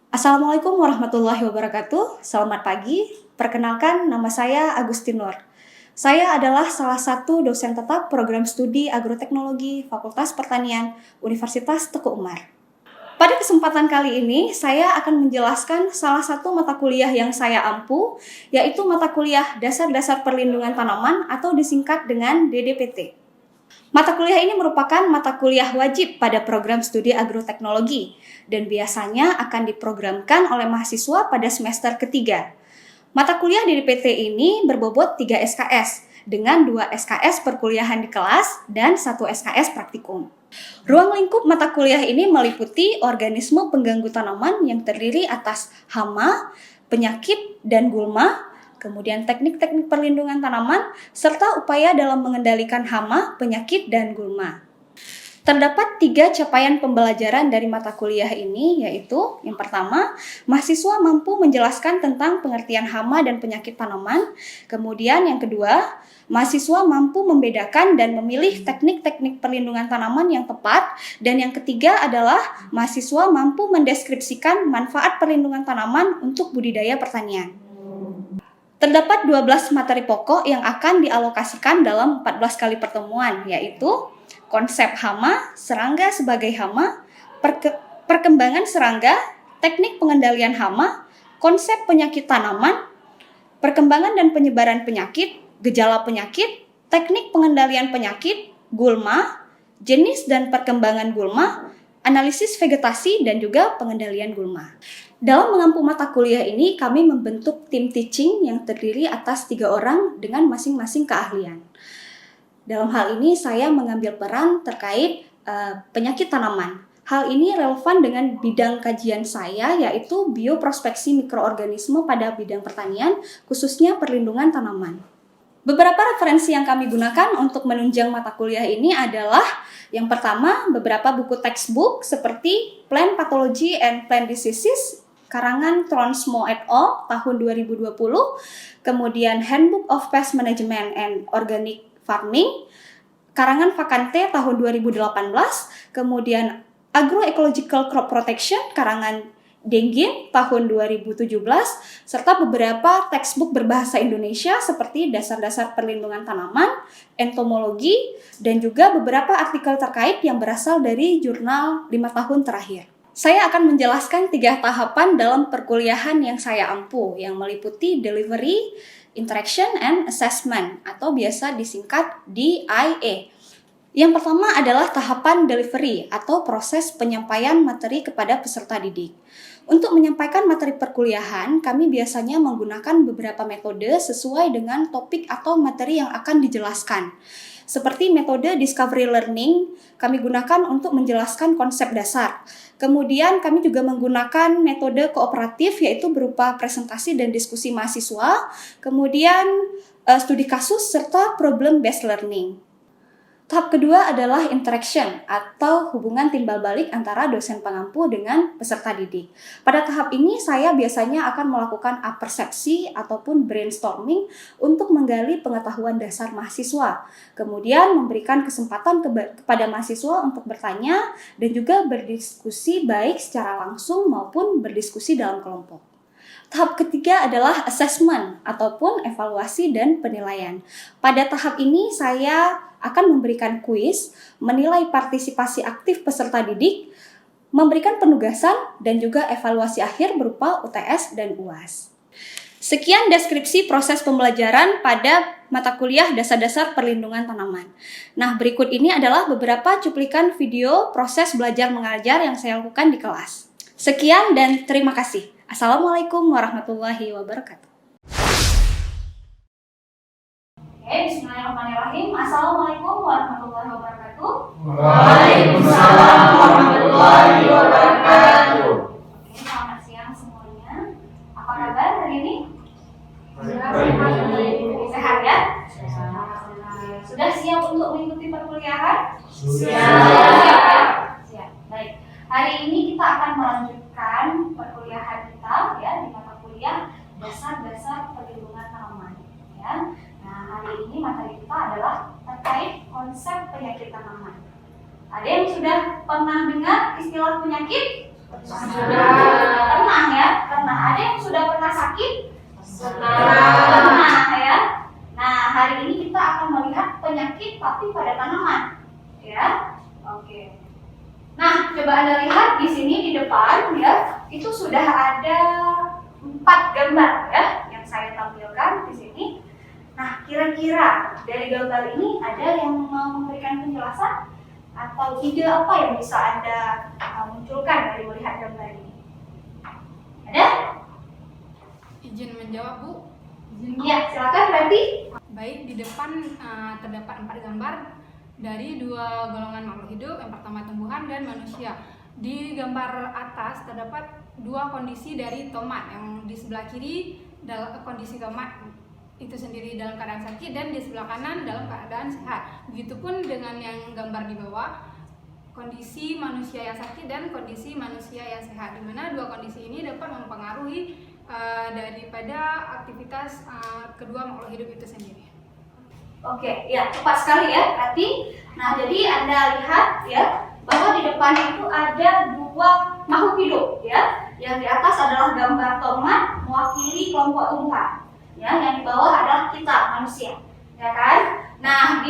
Assalamualaikum warahmatullahi wabarakatuh. Selamat pagi. Perkenalkan, nama saya Agustin Nur. Saya adalah salah satu dosen tetap program studi agroteknologi Fakultas Pertanian Universitas Teguh Umar. Pada kesempatan kali ini, saya akan menjelaskan salah satu mata kuliah yang saya ampu, yaitu mata kuliah Dasar-Dasar Perlindungan Tanaman atau disingkat dengan DDPT. Mata kuliah ini merupakan mata kuliah wajib pada program studi agroteknologi dan biasanya akan diprogramkan oleh mahasiswa pada semester ketiga. Mata kuliah DDPT ini berbobot 3 SKS dengan 2 SKS perkuliahan di kelas dan 1 SKS praktikum. Ruang lingkup mata kuliah ini meliputi organisme pengganggu tanaman yang terdiri atas hama, penyakit, dan gulma, kemudian teknik-teknik perlindungan tanaman, serta upaya dalam mengendalikan hama, penyakit, dan gulma. Terdapat 3 capaian pembelajaran dari mata kuliah ini, yaitu yang pertama, mahasiswa mampu menjelaskan tentang pengertian hama dan penyakit tanaman. Kemudian yang kedua, mahasiswa mampu membedakan dan memilih teknik-teknik perlindungan tanaman yang tepat. Dan yang ketiga adalah mahasiswa mampu mendeskripsikan manfaat perlindungan tanaman untuk budidaya pertanian. Terdapat 12 materi pokok yang akan dialokasikan dalam 14 kali pertemuan, yaitu konsep hama, serangga sebagai hama, perkembangan serangga, teknik pengendalian hama, konsep penyakit tanaman, perkembangan dan penyebaran penyakit, gejala penyakit, teknik pengendalian penyakit, gulma, jenis dan perkembangan gulma, analisis vegetasi, dan juga pengendalian gulma. Dalam mengampu mata kuliah ini, kami membentuk tim teaching yang terdiri atas 3 orang dengan masing-masing keahlian. Dalam hal ini, saya mengambil peran terkait penyakit tanaman. Hal ini relevan dengan bidang kajian saya, yaitu bioprospeksi mikroorganisme pada bidang pertanian, khususnya perlindungan tanaman. Beberapa referensi yang kami gunakan untuk menunjang mata kuliah ini adalah yang pertama, beberapa buku textbook seperti Plant Pathology and Plant Diseases, karangan Tronsmo et al. Tahun 2020, kemudian Handbook of Pest Management and Organic Farming, karangan Vakante tahun 2018, kemudian Agroecological Crop Protection, karangan Dengin tahun 2017, serta beberapa textbook berbahasa Indonesia seperti Dasar-Dasar Perlindungan Tanaman, Entomologi, dan juga beberapa artikel terkait yang berasal dari jurnal 5 tahun terakhir. Saya akan menjelaskan 3 tahapan dalam perkuliahan yang saya ampu, yang meliputi Delivery, Interaction, and Assessment, atau biasa disingkat DIA. Yang pertama adalah tahapan delivery atau proses penyampaian materi kepada peserta didik. Untuk menyampaikan materi perkuliahan, kami biasanya menggunakan beberapa metode sesuai dengan topik atau materi yang akan dijelaskan. Seperti metode discovery learning, kami gunakan untuk menjelaskan konsep dasar. Kemudian kami juga menggunakan metode kooperatif, yaitu berupa presentasi dan diskusi mahasiswa, kemudian studi kasus, serta problem based learning. Tahap kedua adalah interaction atau hubungan timbal balik antara dosen pengampu dengan peserta didik. Pada tahap ini saya biasanya akan melakukan apersepsi ataupun brainstorming untuk menggali pengetahuan dasar mahasiswa. Kemudian memberikan kesempatan kepada mahasiswa untuk bertanya dan juga berdiskusi baik secara langsung maupun berdiskusi dalam kelompok. Tahap ketiga adalah assessment ataupun evaluasi dan penilaian. Pada tahap ini saya akan memberikan kuis, menilai partisipasi aktif peserta didik, memberikan penugasan, dan juga evaluasi akhir berupa UTS dan UAS. Sekian deskripsi proses pembelajaran pada mata kuliah Dasar-Dasar Perlindungan Tanaman. Nah, berikut ini adalah beberapa cuplikan video proses belajar mengajar yang saya lakukan di kelas. Sekian dan terima kasih. Assalamualaikum warahmatullahi wabarakatuh. Bismillahirrahmanirrahim. Assalamualaikum warahmatullahi wabarakatuh. Waalaikumsalam warahmatullahi wabarakatuh. Selamat siang semuanya. Apa kabar hari ini? Sehat ya? Sudah siap untuk mengikuti perkuliahan? Siap. Siap. Baik. Hari ini kita akan melanjutkan perkuliahan kita ya di mata kuliah Dasar-Dasar Perlindungan Tanaman ya. Nah, hari ini materi kita adalah terkait konsep penyakit tanaman. Ada yang sudah pernah dengar istilah penyakit? Sudah. Pernah Nah, ya. Nah, hari ini kita akan melihat penyakit tapi pada tanaman, ya. Oke. Nah, coba Anda lihat di sini di depan, ya, itu sudah ada 4 gambar, ya, yang saya tampilkan di sini. Nah, kira-kira dari gambar ini ada yang mau memberikan penjelasan atau ide apa yang bisa Anda munculkan dari melihat gambar ini? Ada? Izin menjawab, Bu. Ya, silakan berarti. Baik, di depan terdapat 4 gambar dari 2 golongan makhluk hidup. Yang pertama tumbuhan dan manusia. Di gambar atas terdapat 2 kondisi dari tomat. Yang di sebelah kiri dalam kondisi tomat itu sendiri dalam keadaan sakit, dan di sebelah kanan dalam keadaan sehat. Begitupun dengan yang gambar di bawah, kondisi manusia yang sakit dan kondisi manusia yang sehat, di mana 2 kondisi ini dapat mempengaruhi daripada aktivitas kedua makhluk hidup itu sendiri. Oke, ya, tepat sekali ya, berarti. Nah, jadi Anda lihat ya bahwa di depan itu ada 2 makhluk hidup, ya. Yang di atas adalah gambar tomat mewakili kelompok tumbuhan, ya. Yang di bawah adalah kita manusia, ya kan? Nah,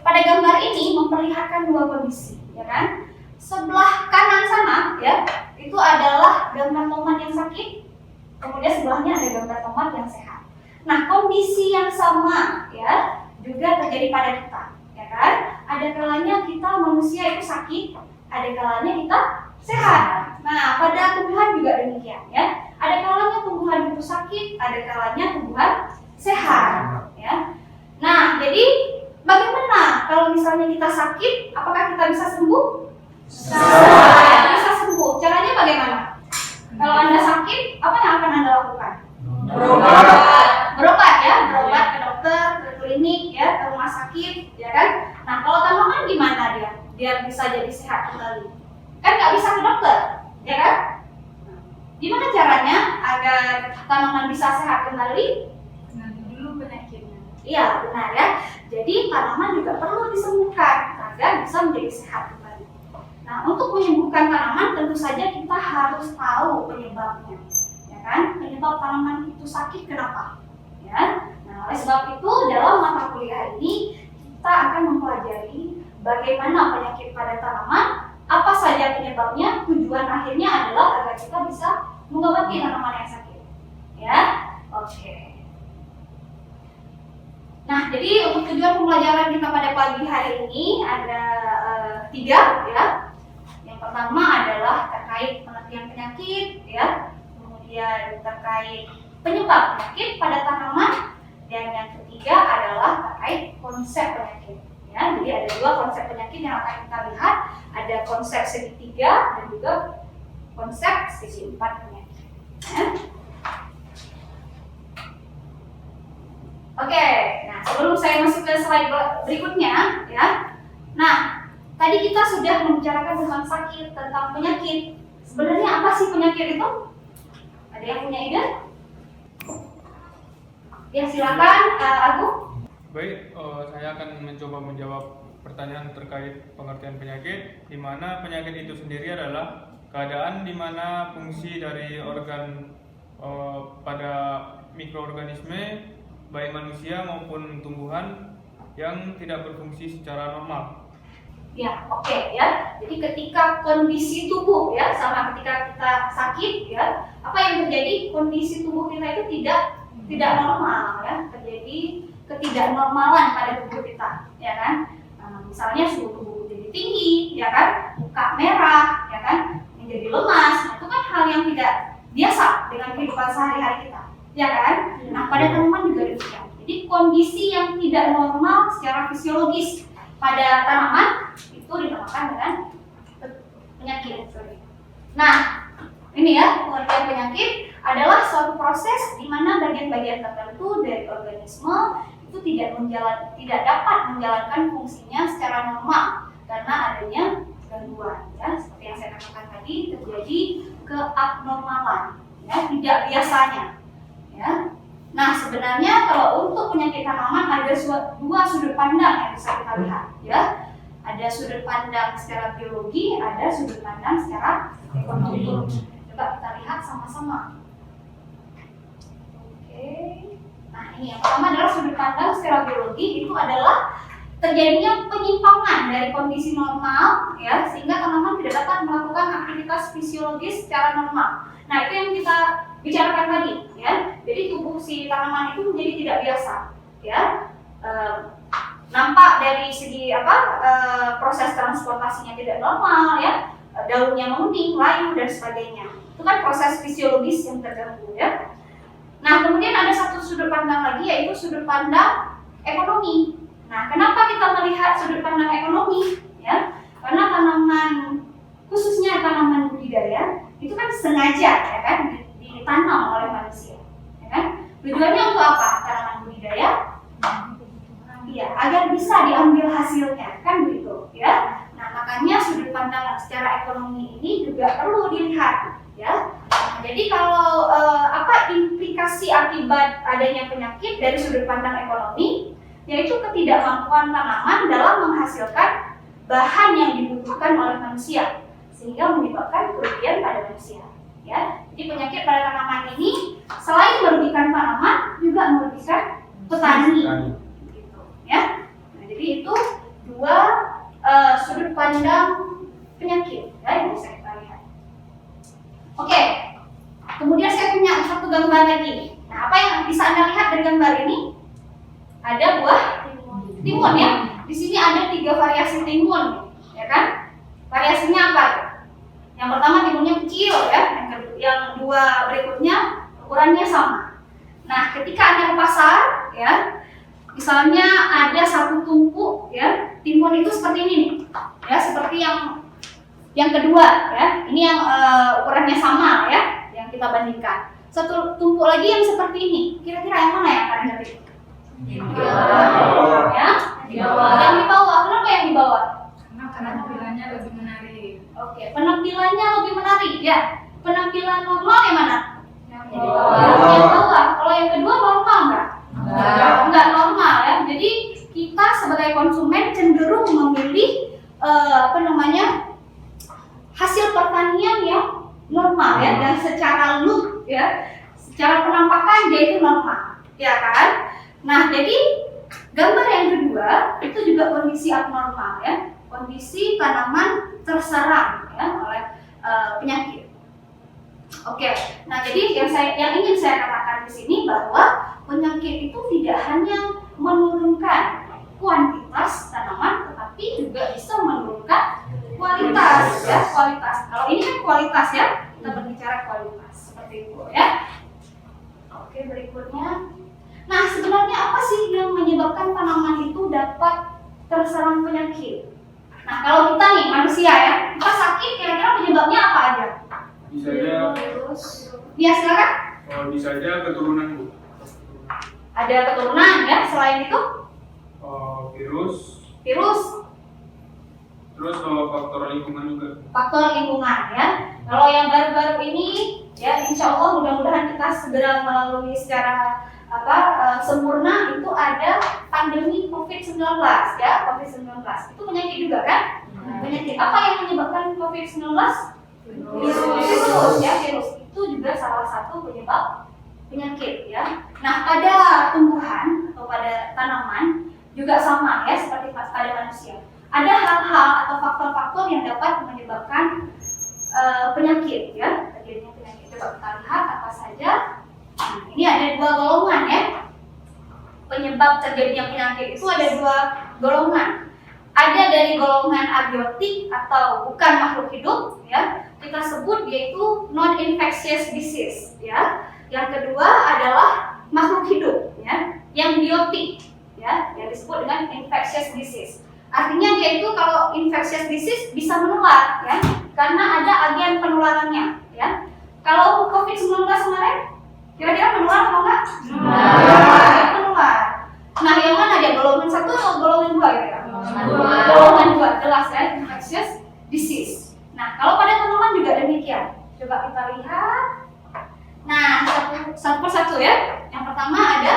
pada gambar ini memperlihatkan 2 kondisi, ya kan? Sebelah kanan sana, ya, itu adalah gambar tomat yang sakit. Kemudian sebelahnya ada gambar tomat yang sehat. Nah, kondisi yang sama, ya, juga terjadi pada kita, ya kan? Ada kalanya kita manusia itu sakit, ada kalanya kita sehat. Nah, pada tumbuhan juga demikian, ya. Ada kalanya tumbuhan itu sakit, ada kalanya tumbuhan sehat, ya. Nah, jadi bagaimana kalau misalnya kita sakit, apakah kita bisa sembuh? Bisa sembuh. Caranya bagaimana? Kalau Anda sakit, apa yang akan Anda lakukan? Berobat, ya, berobat ke dokter, ke klinik, ya, ke rumah sakit, ya kan? Nah, kalau tanaman gimana dia? Dia bisa jadi sehat kembali. Kan nggak bisa ke dokter, ya kan? Gimana caranya agar tanaman bisa sehat kembali? Nanti dulu penyakitnya. Iya, benar ya. Jadi tanaman juga perlu disembuhkan agar bisa menjadi sehat kembali. Nah, untuk menyembuhkan tanaman tentu saja kita harus tahu penyebabnya, ya kan? Penyebab tanaman itu sakit kenapa? Ya. Nah, oleh sebab itu dalam mata kuliah ini kita akan mempelajari bagaimana penyakit pada tanaman, apa saja penyebabnya, tujuan akhirnya adalah agar kita bisa mengobati tanaman yang sakit. Ya, oke. Nah, jadi untuk tujuan pembelajaran kita pada pagi hari ini ada 3, ya. Yang pertama adalah terkait pengertian penyakit, ya. Kemudian terkait penyebab penyakit pada tanaman, dan yang ketiga adalah terkait konsep penyakit. Ya, jadi ada 2 konsep penyakit yang akan kita lihat, ada konsep segitiga dan juga konsep sisi 4 penyakit. Ya. Oke, nah sebelum saya masuk ke slide berikutnya, ya. Nah, tadi kita sudah membicarakan tentang sakit, tentang penyakit. Sebenarnya apa sih penyakit itu? Ada yang punya ide? Ya, silakan, Agung. Baik, saya akan mencoba menjawab pertanyaan terkait pengertian penyakit, di mana penyakit itu sendiri adalah keadaan di mana fungsi dari organ pada mikroorganisme, baik manusia maupun tumbuhan, yang tidak berfungsi secara normal. Ya, oke, ya. Jadi ketika kondisi tubuh, ya, sama ketika kita sakit, ya, apa yang terjadi? Kondisi tubuh kita itu tidak normal, ya. Terjadi ketidaknormalan pada tubuh kita, ya kan? Misalnya suhu tubuh jadi tinggi, ya kan? Muka merah, ya kan? Menjadi lemas. Itu kan hal yang tidak biasa dengan kehidupan sehari-hari kita, ya kan? Nah, pada tanaman juga demikian. Jadi kondisi yang tidak normal secara fisiologis pada tanaman itu dinamakan dengan penyakit. Nah, ini ya, pengertian penyakit adalah suatu proses di mana bagian-bagian tertentu dari organisme itu tidak dapat menjalankan fungsinya secara normal karena adanya gangguan, ya. Seperti yang saya katakan tadi, terjadi keabnormalan, ya, tidak biasanya, ya. Nah, sebenarnya kalau untuk penyakit tanaman ada 2 sudut pandang yang bisa kita lihat, ya. Ada sudut pandang secara biologi, ada sudut pandang secara ekonomi. Coba kita lihat sama-sama. Oke. Nah, ini yang pertama adalah sudut pandang secara biologi, itu adalah terjadinya penyimpangan dari kondisi normal ya, sehingga tanaman tidak dapat melakukan aktivitas fisiologis secara normal. Nah, itu yang kita bicarakan tadi ya. Jadi tubuh si tanaman itu menjadi tidak biasa ya. Nampak dari segi proses transportasinya tidak normal ya, daunnya menguning, layu dan sebagainya. Itu kan proses fisiologis yang terganggu ya. Nah, kemudian ada satu sudut pandang lagi, yaitu sudut pandang ekonomi. Nah, kenapa kita melihat sudut pandang ekonomi ya? Karena tanaman, khususnya tanaman budidaya, itu kan sengaja ya kan ditanam oleh manusia ya kan. Tujuannya untuk apa tanaman budidaya? Iya, agar bisa diambil hasilnya, kan begitu ya. Nah, makanya sudut pandang secara ekonomi ini juga perlu dilihat ya. Nah, jadi kalau implikasi akibat adanya penyakit dari sudut pandang ekonomi, yaitu ketidakmampuan tanaman dalam menghasilkan bahan yang dibutuhkan oleh manusia, sehingga menyebabkan kerugian pada manusia ya. Jadi penyakit pada tanaman ini selain merugikan tanaman juga merugikan petani. Ya, nah, jadi itu dua sudut pandang penyakit ya, yang bisa kita lihat. Oke, kemudian saya punya satu gambar lagi. Nah, apa yang bisa Anda lihat dari gambar ini? Ada buah timun ya. Di sini ada 3 variasi timun, ya kan? Variasinya apa? Yang pertama timunnya kecil ya, yang dua berikutnya ukurannya sama. Nah, ketika Anda ke pasar ya, misalnya ada satu tumpuk ya, timun itu seperti ini nih. Ya, seperti yang kedua ya. Ini yang ukurannya sama ya, yang kita bandingkan. Satu tumpuk lagi yang seperti ini. Kira-kira yang mana yang akan Anda pilih? Ya, yang di bawah. Kenapa yang di bawah? Karena penampilannya lebih menarik. Oke, penampilannya lebih menarik ya. Penampilan normal yang mana? Yang Yang di bawah. Kalau yang kedua normal nggak? Enggak normal ya. Jadi kita sebagai konsumen cenderung memilih hasil pertanian yang normal ya, dan secara look ya, secara penampakan dia itu normal, ya kan? Nah, jadi gambar yang kedua itu juga kondisi abnormal ya, kondisi tanaman terserang ya oleh penyakit. Oke, nah jadi yang ingin saya katakan di sini bahwa penyakit itu tidak hanya menurunkan kuantitas tanaman, tetapi juga bisa menurunkan kualitas ya, kualitas. Kalau ini kan kualitas ya, kita berbicara kualitas seperti itu ya. Oke, berikutnya. Nah, sebenarnya apa sih yang menyebabkan tanaman itu dapat terserang penyakit? Nah, kalau kita nih manusia ya, kita sakit, kira-kira penyebabnya apa aja? Bisa aja Virus. Ya, silakan. bisa aja keturunan Bu. Ada keturunan ya, selain itu virus, terus faktor lingkungan juga. faktor lingkungan ya. Kalau yang baru-baru ini ya, insya Allah mudah-mudahan kita segera melalui secara sempurna, itu ada pandemi COVID-19 ya, COVID-19 itu penyakit juga kan? Penyakit apa yang menyebabkan COVID-19? Virus ya, virus itu juga salah satu penyebab penyakit ya. Nah, pada tumbuhan atau pada tanaman juga sama ya, seperti pada manusia. Ada hal-hal atau faktor-faktor yang dapat menyebabkan penyakit ya, terjadinya penyakit. Coba kita lihat apa saja. Nah, ini ada 2 golongan ya. Penyebab terjadinya penyakit itu ada 2 golongan. Ada dari golongan abiotik atau bukan makhluk hidup ya. Kita sebut yaitu non-infectious disease ya. Yang kedua adalah makhluk hidup ya, yang biotik ya, yang disebut dengan infectious disease. Artinya dia itu kalau infectious disease bisa menular ya, karena ada agen penularannya ya. Kalau COVID-19 kemarin kira-kira menular atau enggak? Menular. Nah, yang mana dia, golongan 1 atau golongan 2 kira-kira? Golongan 2 jelas ya, infectious disease. Nah, kalau pada tanaman juga demikian. Coba kita lihat. Nah, satu persatu ya. Yang pertama ada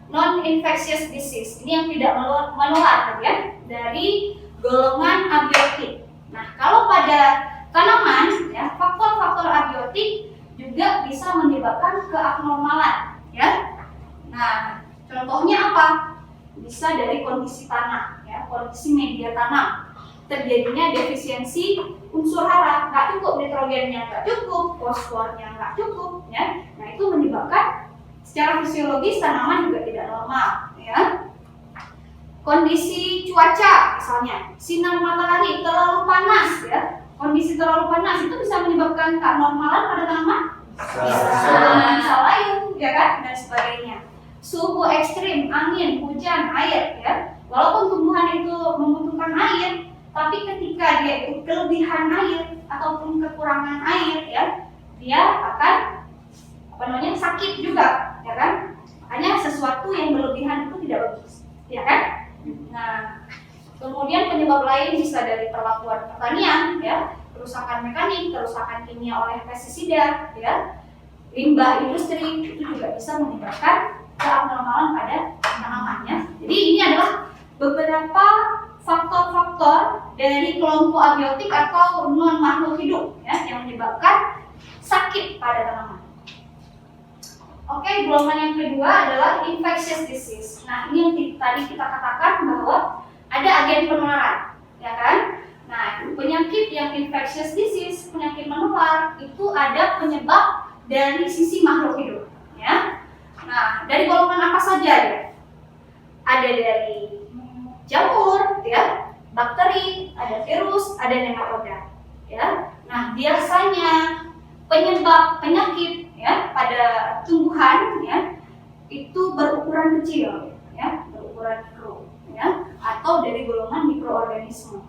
non-infectious disease. Ini yang tidak menular ya, dari golongan abiotik. Nah, kalau pada tanaman ya, faktor-faktor abiotik juga bisa menyebabkan keabnormalan ya. Nah, contohnya apa? Bisa dari kondisi tanah, ya, kondisi media tanam. Terjadinya defisiensi unsur hara, nggak cukup nitrogennya, nggak cukup, fosfornya nggak cukup, ya. Nah, itu menyebabkan secara fisiologis tanaman juga tidak normal, ya. Kondisi cuaca, misalnya sinar matahari terlalu panas, ya. Kondisi terlalu panas itu bisa menyebabkan keabnormalan pada tanaman, bisa layu, ya kan, dan sebagainya. Suhu ekstrim, angin, hujan, air, ya. Walaupun tumbuhan itu membutuhkan air, tapi ketika dia itu kelebihan air ataupun kekurangan air, ya, dia akan sakit juga, ya kan? Makanya sesuatu yang berlebihan itu tidak bagus, ya kan? Nah, kemudian penyebab lain bisa dari perlakuan pertanian, ya, kerusakan mekanik, kerusakan kimia oleh pestisida, ya, limbah industri itu juga bisa menyebabkan keabnormalan pada tanamannya. Jadi ini adalah beberapa faktor-faktor dari kelompok abiotik atau non makhluk hidup, ya, yang menyebabkan sakit pada tanaman. Oke, golongan yang kedua adalah infectious disease. Nah, ini yang tadi kita katakan bahwa ada agen penularan, ya kan? Nah, penyakit yang infectious disease, penyakit menular, itu ada penyebab dari sisi makhluk hidup, ya. Nah, dari golongan apa saja ya? Ada dari jamur, ya, bakteri, ada virus, ada nematoda, ya. Nah, biasanya penyebab penyakit, ya, pada tumbuhan, ya, itu berukuran kecil, ya, berukuran mikro, ya, atau dari golongan mikroorganisme.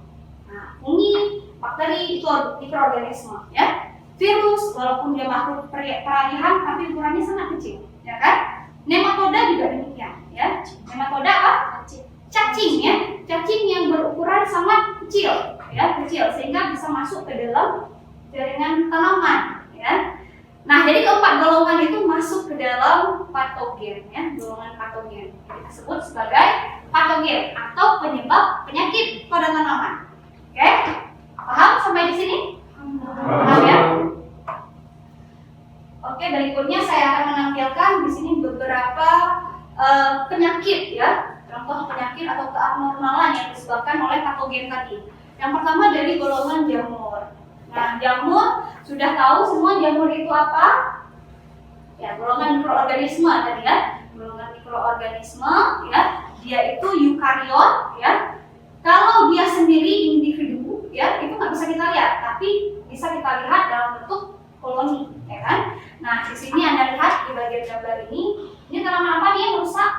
Nah, fungi, bakteri itu mikroorganisme, ya. Virus walaupun dia makhluk peralihan tapi ukurannya sangat kecil, ya kan? Nematoda juga demikian, ya. Nematoda apa? Cacing, ya. Cacing yang berukuran sangat kecil, ya, kecil sehingga bisa masuk ke dalam jaringan tanaman, ya. Nah, jadi keempat golongan itu masuk ke dalam patogen, ya, golongan patogen. Kita sebut sebagai patogen atau penyebab penyakit pada tanaman. Oke? Paham sampai di sini? Paham, ya? Oke, berikutnya saya akan menampilkan di sini beberapa penyakit, ya, contoh penyakit atau keabnormalan yang disebabkan oleh patogen tadi. Yang pertama dari golongan jamur. Nah, jamur sudah tahu semua jamur itu apa? Ya, golongan mikroorganisme tadi, ya. Golongan mikroorganisme, ya. Dia itu eukariot, ya. Kalau dia sendiri individu, ya, itu nggak bisa kita lihat, tapi bisa kita lihat dalam bentuk koloni, ya kan? Nah, di sini Anda lihat di bagian gambar ini tanaman apa nih yang rusak?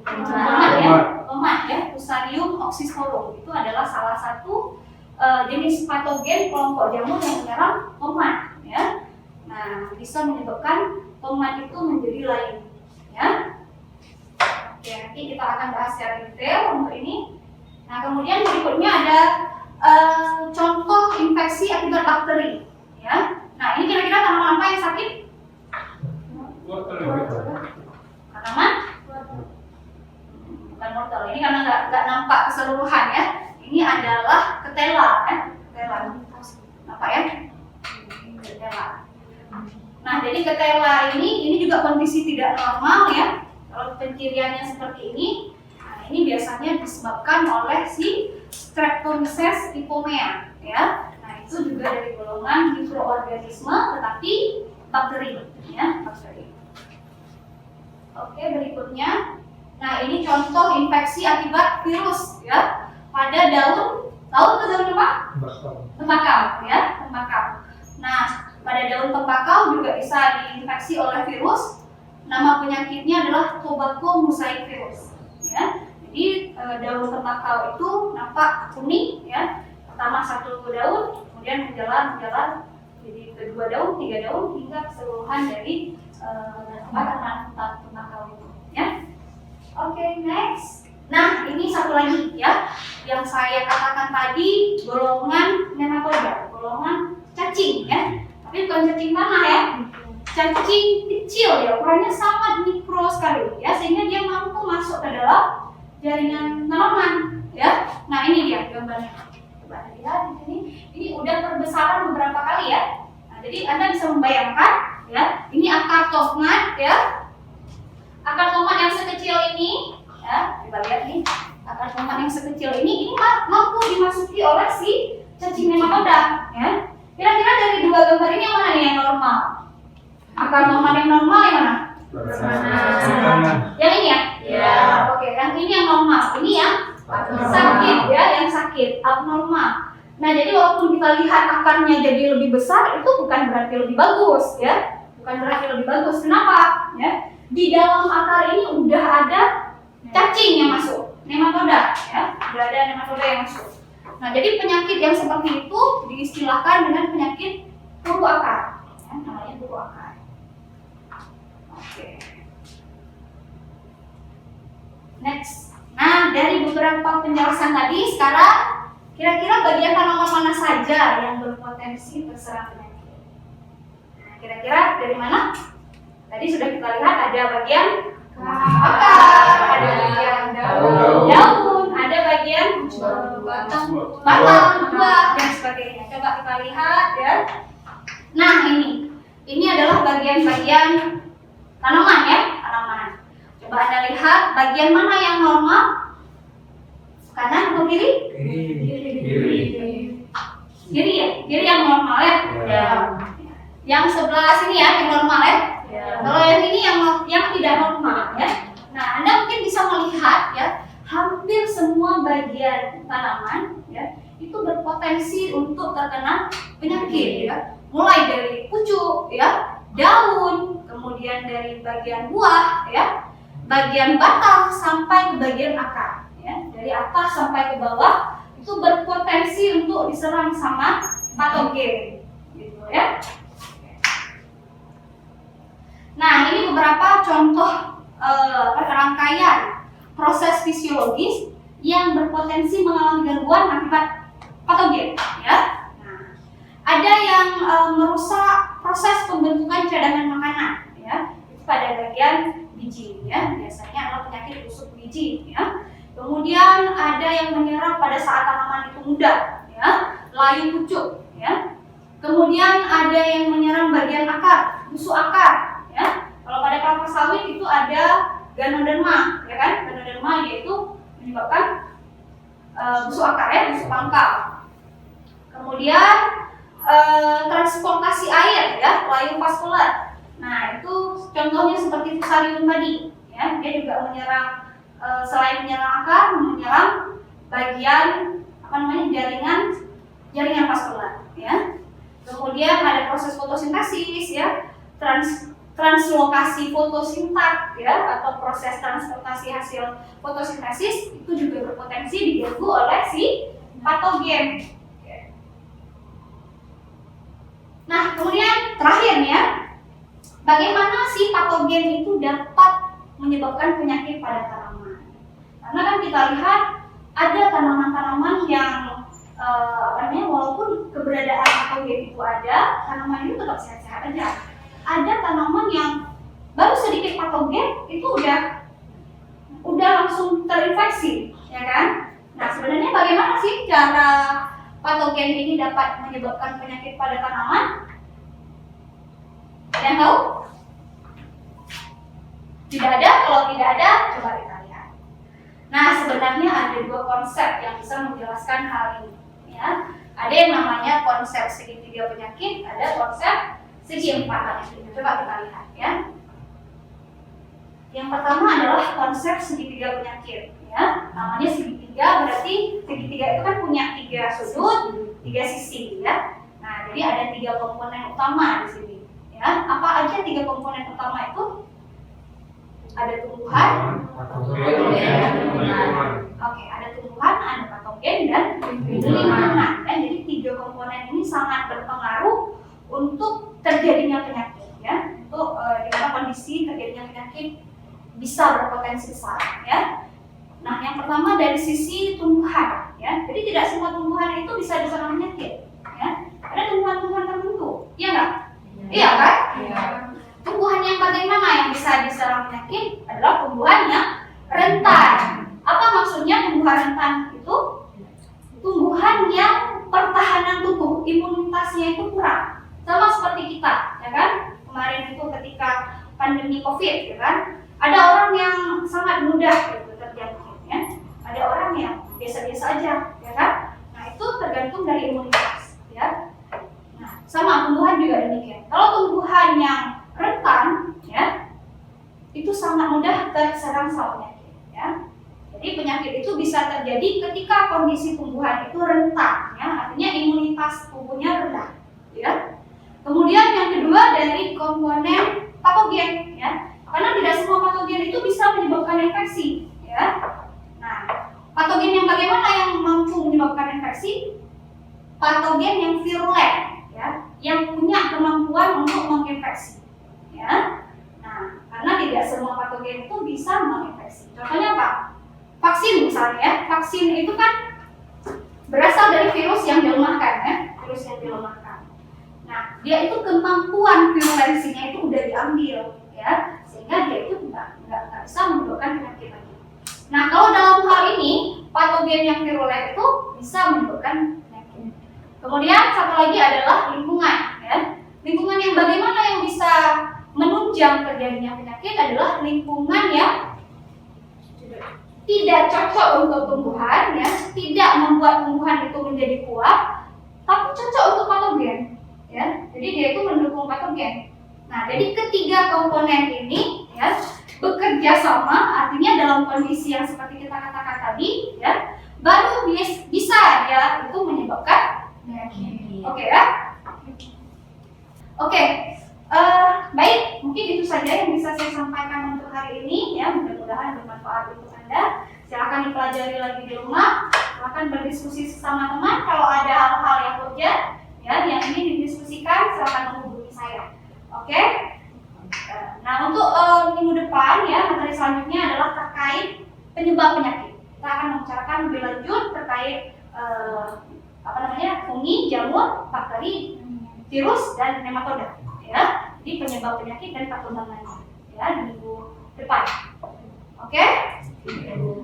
Tomat, ya. Tomat, ya. Fusarium oxysporum itu adalah salah satu jenis patogen kelompok jamur yang menyerang tomat, ya. Nah, bisa menyebabkan tomat itu menjadi layu, ya. Oke, nanti kita akan bahas secara detail untuk ini. Nah, kemudian berikutnya ada contoh infeksi akibat bakteri, ya. Nah, ini kira-kira tanaman apa yang sakit? Tanaman? Bukan wortel. Ini karena nggak nampak keseluruhan, ya. Ini adalah ketela, ya. Ketela. Apa ya? Ketela. Nah, jadi ketela ini juga kondisi tidak normal, ya. Kalau penciriannya seperti ini, nah, ini biasanya disebabkan oleh si Streptomyces hypomea, ya. Nah, itu juga dari golongan mikroorganisme tetapi bakteri, ya, bakteri. Oke, berikutnya. Nah, ini contoh infeksi akibat virus, ya. Pada daun atau daun apa? Tembakau, ya, tembakau. Nah, pada daun tembakau juga bisa diinfeksi oleh virus. Nama penyakitnya adalah tobacco mosaic virus, ya. Jadi daun tembakau itu nampak kuning, ya. Pertama satu daun, kemudian menjalar jadi kedua daun, tiga daun hingga keseluruhan dari tanaman tembakau itu, ya. Oke, next. Nah, ini satu lagi, ya, yang saya katakan tadi golongan nematoda, golongan cacing, ya. Tapi bukan cacing tanah, ya. Cacing kecil, ya, ukurannya sangat mikro sekali, ya, sehingga dia mampu masuk ke dalam jaringan tanaman, ya. Nah, ini dia gambarnya. Coba lihat di sini. Ini udah perbesaran beberapa kali, ya. Nah, jadi Anda bisa membayangkan, ya, ini akar tomat, ya. tomat yang sekecil ini mampu dimasuki oleh si cacing nematoda, ya. Kira-kira dari dua gambar ini yang mana nih yang normal? Akar tomat yang normal yang mana? Yang ini ya? Ya. Oke, yang ini yang normal. Ini yang sakit ya, yang sakit, abnormal. Nah, jadi walaupun kita lihat akarnya jadi lebih besar, itu bukan berarti lebih bagus ya. Bukan berarti lebih bagus. Kenapa? Ya. Di dalam akar ini udah ada cacing yang masuk, nematoda ya. Udah ada nematoda yang masuk. Nah, jadi penyakit yang seperti itu diistilahkan dengan penyakit puru akar. Ya, namanya puru akar. Oke. Next. Nah, dari beberapa penjelasan tadi, sekarang kira-kira bagian tanaman mana saja yang berpotensi terserang penyakit? Nah, kira-kira dari mana? Tadi sudah kita lihat ada bagian akar, ada bagian daun, ada bagian batang, buah, dan sebagainya. Coba kita lihat ya. Nah, ini adalah bagian-bagian tanaman ya, tanaman. Coba Anda lihat bagian mana yang normal? Kanan atau kiri? Kiri ya? Kiri yang normal ya? Ya. Yang sebelah sini ya, yang normal ya? Ya. Kalau yang ini yang tidak normal ya. Nah, Anda mungkin bisa melihat ya, hampir semua bagian tanaman ya, itu berpotensi untuk terkena penyakit ya. Mulai dari pucuk ya, daun, kemudian dari bagian buah ya, bagian batang sampai ke bagian akar. Ya, dari atas sampai ke bawah itu berpotensi untuk diserang sama patogen, gitu ya. Nah, ini beberapa contoh rangkaian proses fisiologis yang berpotensi mengalami gangguan akibat patogen, ya. Nah, ada yang merusak proses pembentukan cadangan makanan, ya, itu pada bagian biji, ya. Biasanya adalah penyakit busuk biji, ya. Kemudian ada yang menyerang pada saat tanaman itu muda, ya, layu pucuk, ya. Kemudian ada yang menyerang bagian akar, busuk akar, ya. Kalau pada kelapa sawit itu ada ganoderma, ya kan? Ganoderma yaitu menyebabkan busuk akar ya, busuk pangkal. Kemudian transportasi air, ya, layu vaskular. Nah, itu contohnya seperti fusarium tadi, ya. Dia juga menyerang selain menyerang akar, menyerang bagian jaringan vaskular, ya. Kemudian ada proses fotosintesis, ya, translokasi fotosintat, ya, atau proses transportasi hasil fotosintesis itu juga berpotensi diganggu oleh si patogen. Nah, kemudian terakhir ya, bagaimana si patogen itu dapat menyebabkan penyakit pada tanaman? Karena kan kita lihat ada tanaman-tanaman yang walaupun keberadaan patogen itu ada, tanaman itu tetap sehat-sehat aja. Ada tanaman yang baru sedikit patogen itu udah langsung terinfeksi, ya kan? Nah, sebenarnya bagaimana sih cara patogen ini dapat menyebabkan penyakit pada tanaman? Ada yang tahu? Tidak ada? Kalau tidak ada, coba kita lihat. Nah, sebenarnya ada dua konsep yang bisa menjelaskan hal ini, ya. Ada yang namanya konsep segitiga penyakit, ada konsep segi empat penyakit. Coba kita lihat ya. Yang pertama adalah konsep segitiga penyakit, ya. Namanya segitiga berarti segitiga itu kan punya tiga sudut, tiga sisi, ya. Nah, jadi ada tiga komponen utama di sini, ya. Apa aja tiga komponen utama itu? Ada tumbuhan, oke, ada tumbuhan, ada patogen dan lingkungan. Dan jadi tiga komponen ini sangat berpengaruh untuk terjadinya penyakit, ya. Untuk di mana kondisi terjadinya penyakit bisa berpotensi besar, ya. Nah, yang pertama dari sisi tumbuhan, ya. Jadi tidak semua tumbuhan itu bisa diserang penyakit, ya. Ada tumbuhan-tumbuhan tertentu, iya nggak? Iya kan? Iya. Tumbuhan yang bagaimana yang bisa diserang penyakit adalah tumbuhan yang rentan. Apa maksudnya tumbuhan rentan itu? Tumbuhan yang pertahanan tubuh, imunitasnya itu kurang. Sama seperti kita, ya kan? Kemarin itu ketika pandemi COVID, ya kan? Ada orang yang sangat mudah gitu terjangkit, ya. Ada ada orang yang biasa-biasa aja, ya kan? Nah, itu tergantung dari imunitas, ya. Nah, sama tumbuhan juga demikian. Kalau tumbuhan yang rentan, ya, itu sangat mudah terserang sama penyakit, ya. Jadi penyakit itu bisa terjadi ketika kondisi tumbuhan itu rentan, ya, artinya imunitas tubuhnya rendah, ya. Kemudian yang kedua dari komponen patogen, ya, karena tidak semua patogen itu bisa menyebabkan infeksi, ya. Nah, patogen yang bagaimana yang mampu menyebabkan infeksi? Patogen yang virulen, ya, yang punya kemampuan untuk menginfeksi, ya. Nah, karena tidak semua patogen itu bisa menginfeksi. Contohnya apa? Vaksin misalnya, ya. Vaksin itu kan berasal dari virus yang dilemahkan, ya, virus yang dilemahkan. Nah, dia itu kemampuan virulensinya itu udah diambil, ya, sehingga dia itu nggak bisa menyebabkan penyakit lagi. Nah, kalau dalam hal ini patogen yang virulen itu bisa menyebabkan penyakit. Kemudian satu lagi adalah lingkungan, ya. Lingkungan yang bagaimana yang bisa menunjang terjadinya penyakit adalah lingkungan yang tidak cocok untuk tumbuhan, ya, tidak membuat tumbuhan itu menjadi kuat, tapi cocok untuk patogen. Ya, jadi dia itu mendukung patogen. Nah, jadi ketiga komponen ini, ya, bekerja sama, artinya dalam kondisi yang seperti kita katakan tadi, ya, baru bisa ya itu menyebabkan penyakit. Oke, ya. Oke, baik, mungkin itu saja yang bisa saya sampaikan untuk hari ini, ya, mudah-mudahan bermanfaat untuk Anda. Silakan dipelajari lagi di rumah, silakan berdiskusi sesama teman. Kalau ada hal-hal yang urgent, ya, yang ingin didiskusikan, silakan menghubungi saya. Oke? Nah, untuk minggu depan, ya, materi selanjutnya adalah terkait penyebab penyakit. Kita akan membicarakan lebih lanjut terkait fungi, jamur, bakteri, virus, dan nematoda. Ya, jadi penyebab penyakit dan perkembangannya, ya, di minggu depan. Oke?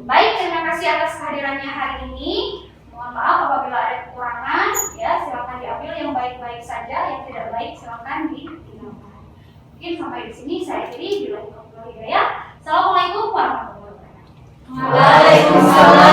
Baik, terima kasih atas kehadirannya hari ini. Mohon maaf apabila ada kekurangan, ya, silakan diambil yang baik-baik saja, yang tidak baik silakan ditinggalkan. Mungkin sampai di sini saya akhiri. Assalamualaikum warahmatullahi wabarakatuh. Waalaikumsalam.